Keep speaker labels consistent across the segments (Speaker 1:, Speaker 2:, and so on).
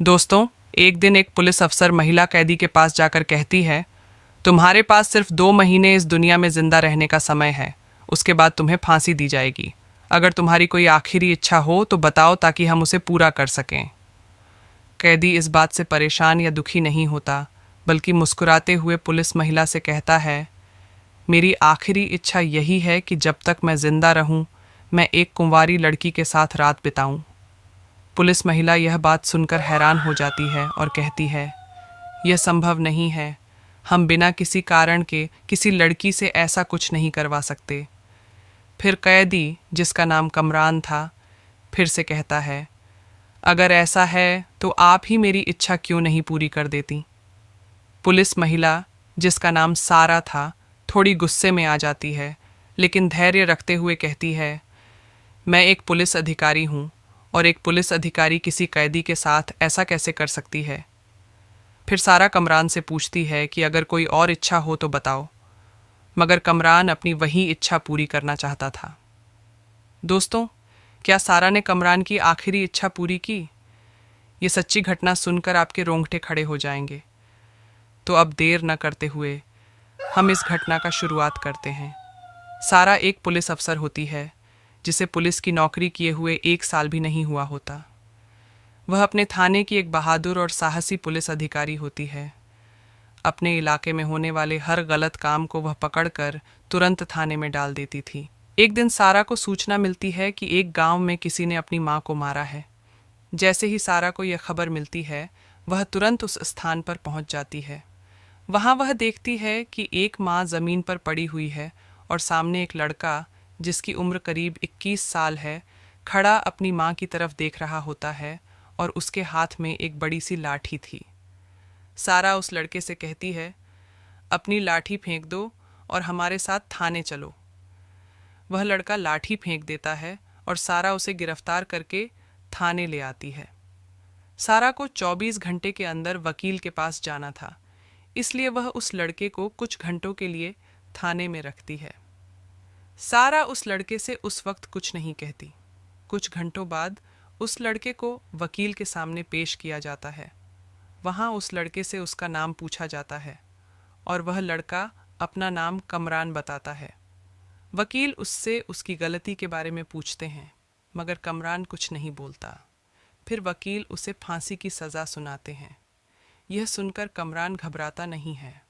Speaker 1: दोस्तों, एक दिन एक पुलिस अफसर महिला कैदी के पास जाकर कहती है, तुम्हारे पास सिर्फ 2 महीने इस दुनिया में जिंदा रहने का समय है। उसके बाद तुम्हें फांसी दी जाएगी। अगर तुम्हारी कोई आखिरी इच्छा हो तो बताओ, ताकि हम उसे पूरा कर सकें। कैदी इस बात से परेशान या दुखी नहीं होता, बल्कि मुस्कुराते हुए पुलिस महिला से कहता है, मेरी आखिरी इच्छा यही है कि जब तक मैं जिंदा रहूं, मैं एक कुंवारी लड़की के साथ रात बिताऊं। पुलिस महिला यह बात सुनकर हैरान हो जाती है और कहती है, यह संभव नहीं है। हम बिना किसी कारण के किसी लड़की से ऐसा कुछ नहीं करवा सकते। फिर कैदी, जिसका नाम कमरान था, फिर से कहता है, अगर ऐसा है तो आप ही मेरी इच्छा क्यों नहीं पूरी कर देती। पुलिस महिला, जिसका नाम सारा था, थोड़ी गुस्से में आ जाती है, लेकिन धैर्य रखते हुए कहती है, मैं एक पुलिस अधिकारी हूँ, और एक पुलिस अधिकारी किसी कैदी के साथ ऐसा कैसे कर सकती है। फिर सारा कमरान से पूछती है कि अगर कोई और इच्छा हो तो बताओ, मगर कमरान अपनी वही इच्छा पूरी करना चाहता था। दोस्तों, क्या सारा ने कमरान की आखिरी इच्छा पूरी की? ये सच्ची घटना सुनकर आपके रोंगटे खड़े हो जाएंगे। तो अब देर न करते हुए हम इस घटना का शुरुआत करते हैं। सारा एक पुलिस अफसर होती है, जिसे पुलिस की नौकरी किए हुए 1 साल भी नहीं हुआ होता। वह अपने थाने की एक बहादुर और साहसी पुलिस अधिकारी होती है। अपने इलाके में होने वाले हर गलत काम को वह पकड़कर तुरंत थाने में डाल देती थी। एक दिन सारा को सूचना मिलती है कि एक गांव में किसी ने अपनी मां को मारा है। जैसे ही सारा को यह खबर मिलती है, वह तुरंत उस स्थान पर पहुंच जाती है। वहां वह देखती है कि एक मां जमीन पर पड़ी हुई है और सामने एक लड़का, जिसकी उम्र करीब 21 साल है, खड़ा अपनी मां की तरफ देख रहा होता है और उसके हाथ में एक बड़ी सी लाठी थी। सारा उस लड़के से कहती है, अपनी लाठी फेंक दो और हमारे साथ थाने चलो। वह लड़का लाठी फेंक देता है और सारा उसे गिरफ्तार करके थाने ले आती है। सारा को 24 घंटे के अंदर वकील के पास जाना था, इसलिए वह उस लड़के को कुछ घंटों के लिए थाने में रखती है। सारा उस लड़के से उस वक्त कुछ नहीं कहती। कुछ घंटों बाद उस लड़के को वकील के सामने पेश किया जाता है। वहां उस लड़के से उसका नाम पूछा जाता है और वह लड़का अपना नाम कमरान बताता है। वकील उससे उसकी गलती के बारे में पूछते हैं, मगर कमरान कुछ नहीं बोलता। फिर वकील उसे फांसी की सज़ा सुनाते हैं। यह सुनकर कमरान घबराता नहीं है।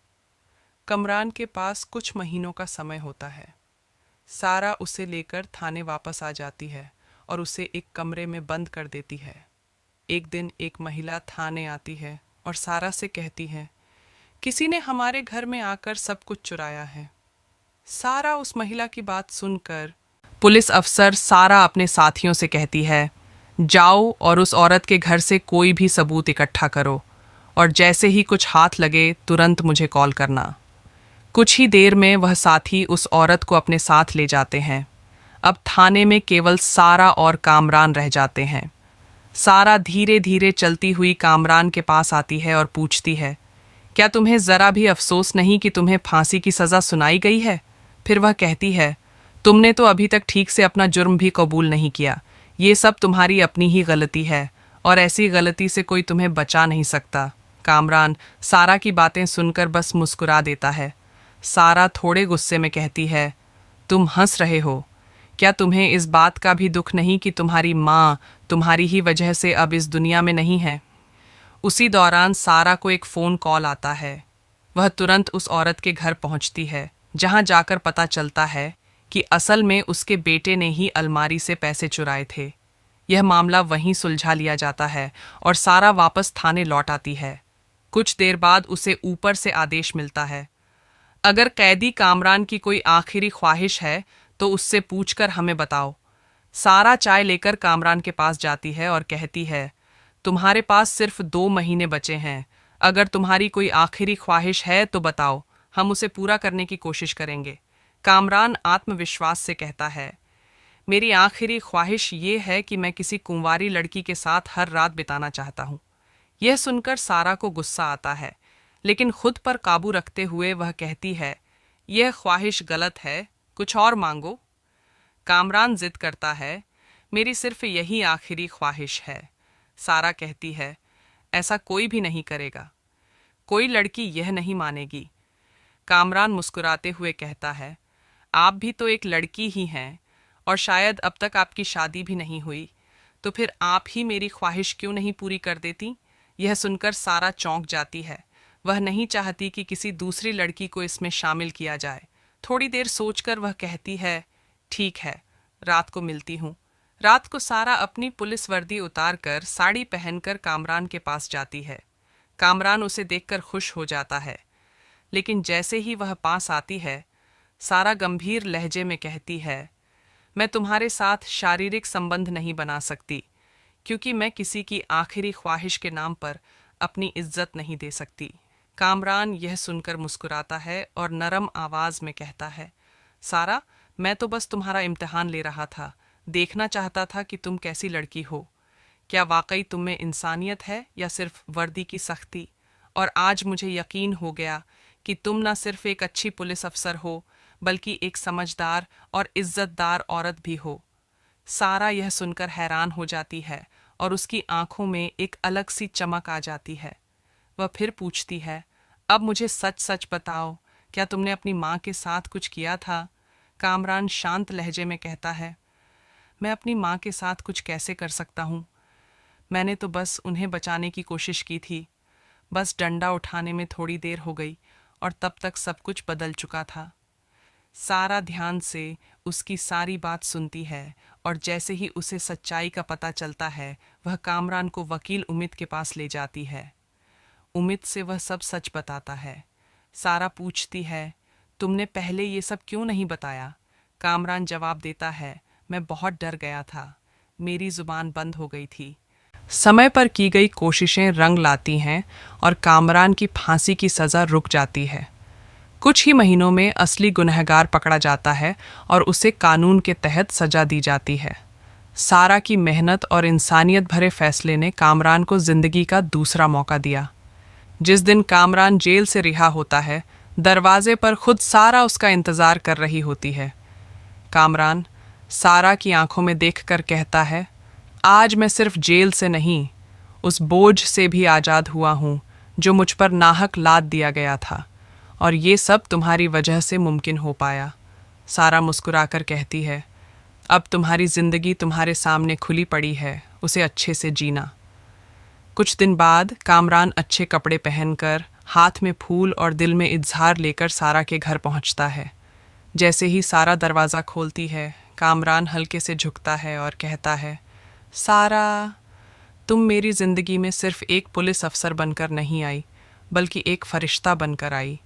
Speaker 1: कमरान के पास कुछ महीनों का समय होता है। सारा उसे लेकर थाने वापस आ जाती है और उसे एक कमरे में बंद कर देती है। एक दिन एक महिला थाने आती है और सारा से कहती है, किसी ने हमारे घर में आकर सब कुछ चुराया है। सारा उस महिला की बात सुनकर पुलिस अफसर सारा अपने साथियों से कहती है, जाओ और उस औरत के घर से कोई भी सबूत इकट्ठा करो, और जैसे ही कुछ हाथ लगे तुरंत मुझे कॉल करना। कुछ ही देर में वह साथी उस औरत को अपने साथ ले जाते हैं। अब थाने में केवल सारा और कामरान रह जाते हैं। सारा धीरे धीरे चलती हुई कामरान के पास आती है और पूछती है, क्या तुम्हें ज़रा भी अफसोस नहीं कि तुम्हें फांसी की सज़ा सुनाई गई है? फिर वह कहती है, तुमने तो अभी तक ठीक से अपना जुर्म भी कबूल नहीं किया। ये सब तुम्हारी अपनी ही गलती है, और ऐसी गलती से कोई तुम्हें बचा नहीं सकता। कामरान सारा की बातें सुनकर बस मुस्कुरा देता है। सारा थोड़े गुस्से में कहती है, तुम हंस रहे हो? क्या तुम्हें इस बात का भी दुख नहीं कि तुम्हारी माँ तुम्हारी ही वजह से अब इस दुनिया में नहीं है? उसी दौरान सारा को एक फ़ोन कॉल आता है। वह तुरंत उस औरत के घर पहुंचती है, जहां जाकर पता चलता है कि असल में उसके बेटे ने ही अलमारी से पैसे चुराए थे। यह मामला वहीं सुलझा लिया जाता है और सारा वापस थाने लौट आती है। कुछ देर बाद उसे ऊपर से आदेश मिलता है, अगर कैदी कामरान की कोई आखिरी ख्वाहिश है तो उससे पूछकर हमें बताओ। सारा चाय लेकर कामरान के पास जाती है और कहती है, तुम्हारे पास सिर्फ 2 महीने बचे हैं। अगर तुम्हारी कोई आखिरी ख्वाहिश है तो बताओ, हम उसे पूरा करने की कोशिश करेंगे। कामरान आत्मविश्वास से कहता है, मेरी आखिरी ख्वाहिश ये है कि मैं किसी कुंवारी लड़की के साथ हर रात बिताना चाहता हूँ। यह सुनकर सारा को गुस्सा आता है, लेकिन खुद पर काबू रखते हुए वह कहती है, यह ख्वाहिश गलत है, कुछ और मांगो। कामरान जिद करता है, मेरी सिर्फ यही आखिरी ख्वाहिश है। सारा कहती है, ऐसा कोई भी नहीं करेगा। कोई लड़की यह नहीं मानेगी। कामरान मुस्कुराते हुए कहता है, आप भी तो एक लड़की ही हैं और शायद अब तक आपकी शादी भी नहीं हुई, तो फिर आप ही मेरी ख्वाहिश क्यों नहीं पूरी कर देती? यह सुनकर सारा चौंक जाती है। वह नहीं चाहती कि किसी दूसरी लड़की को इसमें शामिल किया जाए। थोड़ी देर सोचकर वह कहती है, ठीक है, रात को मिलती हूँ। रात को सारा अपनी पुलिस वर्दी उतारकर साड़ी पहनकर कामरान के पास जाती है। कामरान उसे देखकर खुश हो जाता है, लेकिन जैसे ही वह पास आती है, सारा गंभीर लहजे में कहती है, मैं तुम्हारे साथ शारीरिक संबंध नहीं बना सकती, क्योंकि मैं किसी की आखिरी ख्वाहिश के नाम पर अपनी इज्जत नहीं दे सकती। कामरान यह सुनकर मुस्कुराता है और नरम आवाज में कहता है, सारा, मैं तो बस तुम्हारा इम्तिहान ले रहा था, देखना चाहता था कि तुम कैसी लड़की हो। क्या वाकई तुम में इंसानियत है या सिर्फ वर्दी की सख्ती? और आज मुझे यकीन हो गया कि तुम न सिर्फ एक अच्छी पुलिस अफसर हो, बल्कि एक समझदार और इज्जतदार औरत भी हो। सारा यह सुनकर हैरान हो जाती है और उसकी आंखों में एक अलग सी चमक आ जाती है। वह फिर पूछती है, अब मुझे सच सच बताओ, क्या तुमने अपनी माँ के साथ कुछ किया था? कामरान शांत लहजे में कहता है, मैं अपनी माँ के साथ कुछ कैसे कर सकता हूँ? मैंने तो बस उन्हें बचाने की कोशिश की थी। बस डंडा उठाने में थोड़ी देर हो गई और तब तक सब कुछ बदल चुका था। सारा ध्यान से उसकी सारी बात सुनती है और जैसे ही उसे सच्चाई का पता चलता है, वह कामरान को वकील उमित के पास ले जाती है। उमित से वह सब सच बताता है। सारा पूछती है, तुमने पहले ये सब क्यों नहीं बताया? कामरान जवाब देता है, मैं बहुत डर गया था, मेरी जुबान बंद हो गई थी। समय पर की गई कोशिशें रंग लाती हैं और कामरान की फांसी की सज़ा रुक जाती है। कुछ ही महीनों में असली गुनहगार पकड़ा जाता है और उसे कानून के तहत सजा दी जाती है। सारा की मेहनत और इंसानियत भरे फैसले ने कामरान को जिंदगी का दूसरा मौका दिया। जिस दिन कामरान जेल से रिहा होता है, दरवाजे पर खुद सारा उसका इंतज़ार कर रही होती है। कामरान सारा की आंखों में देखकर कहता है, आज मैं सिर्फ जेल से नहीं, उस बोझ से भी आज़ाद हुआ हूँ जो मुझ पर नाहक लाद दिया गया था, और ये सब तुम्हारी वजह से मुमकिन हो पाया। सारा मुस्कुराकर कहती है, अब तुम्हारी ज़िंदगी तुम्हारे सामने खुली पड़ी है, उसे अच्छे से जीना। कुछ दिन बाद कामरान अच्छे कपड़े पहनकर, हाथ में फूल और दिल में इजहार लेकर सारा के घर पहुंचता है। जैसे ही सारा दरवाज़ा खोलती है, कामरान हल्के से झुकता है और कहता है, सारा, तुम मेरी ज़िंदगी में सिर्फ एक पुलिस अफसर बनकर नहीं आई, बल्कि एक फरिश्ता बनकर आई।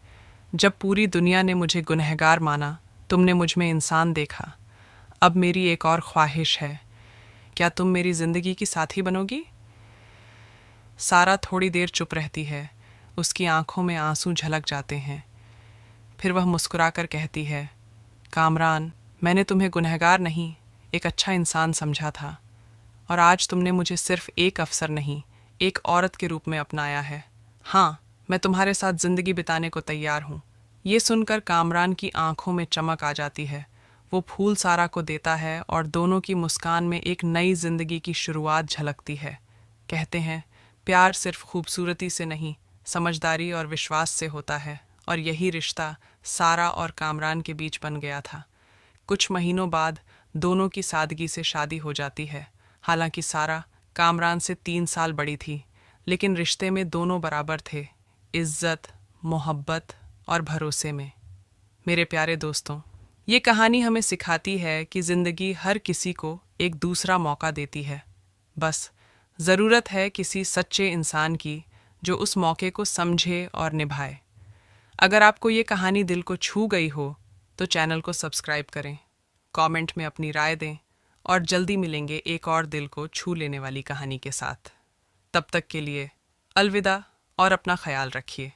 Speaker 1: जब पूरी दुनिया ने मुझे गुनहगार माना, तुमने मुझ में इंसान देखा। अब मेरी एक और ख्वाहिश है, क्या तुम मेरी ज़िंदगी की साथी बनोगी? सारा थोड़ी देर चुप रहती है, उसकी आंखों में आंसू झलक जाते हैं। फिर वह मुस्कुराकर कहती है, कामरान, मैंने तुम्हें गुनहगार नहीं, एक अच्छा इंसान समझा था, और आज तुमने मुझे सिर्फ एक अफसर नहीं, एक औरत के रूप में अपनाया है। हाँ, मैं तुम्हारे साथ ज़िंदगी बिताने को तैयार हूँ। ये सुनकर कामरान की आंखों में चमक आ जाती है। वो फूल सारा को देता है और दोनों की मुस्कान में एक नई ज़िंदगी की शुरुआत झलकती है। कहते हैं, प्यार सिर्फ खूबसूरती से नहीं, समझदारी और विश्वास से होता है, और यही रिश्ता सारा और कामरान के बीच बन गया था। कुछ महीनों बाद दोनों की सादगी से शादी हो जाती है। हालांकि सारा कामरान से 3 साल बड़ी थी, लेकिन रिश्ते में दोनों बराबर थे, इज्जत, मोहब्बत और भरोसे में। मेरे प्यारे दोस्तों, ये कहानी हमें सिखाती है कि ज़िंदगी हर किसी को एक दूसरा मौका देती है। बस ज़रूरत है किसी सच्चे इंसान की जो उस मौके को समझे और निभाए। अगर आपको ये कहानी दिल को छू गई हो तो चैनल को सब्सक्राइब करें, कमेंट में अपनी राय दें, और जल्दी मिलेंगे एक और दिल को छू लेने वाली कहानी के साथ। तब तक के लिए अलविदा और अपना ख्याल रखिए।